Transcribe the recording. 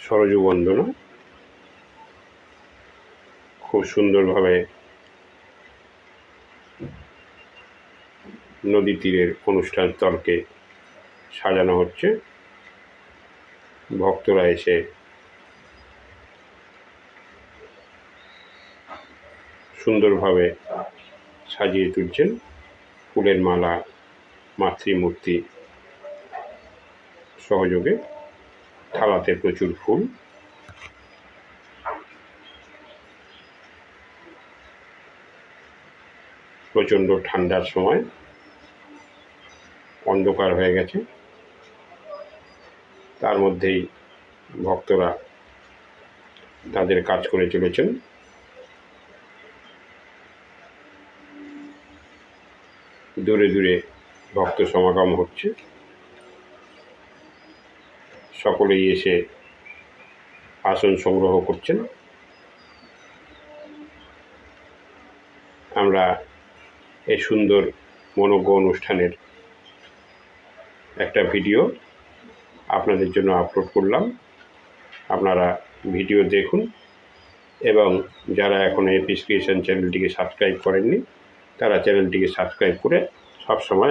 সরজু বন্দনা খুব সুন্দরভাবে নদী তীরের অনুষ্ঠান স্থলকে সাজানো হচ্ছে। ভক্তরা এসে সুন্দরভাবে সাজিয়ে তুলছেন। ফুলের মালা, মাতৃমূর্তি সহযোগে থালাতে প্রচুর ফুল। প্রচণ্ড ঠান্ডার সময় অন্ধকার হয়ে গেছে, তার মধ্যেই ভক্তরা তাদের কাজ করে চলেছেন। দূরে দূরে ভক্ত সমাগম হচ্ছে, সকলেই এসে আসন সংগ্রহ করছেন। আমরা এই সুন্দর মনোজ্ঞ অনুষ্ঠানের একটা ভিডিও আপনাদের জন্য আপলোড করলাম। আপনারা ভিডিও দেখুন এবং যারা এখনও এপিস ক্রিয়েশন চ্যানেলটিকে সাবস্ক্রাইব করেননি তারা চ্যানেলটিকে সাবস্ক্রাইব করে সবসময়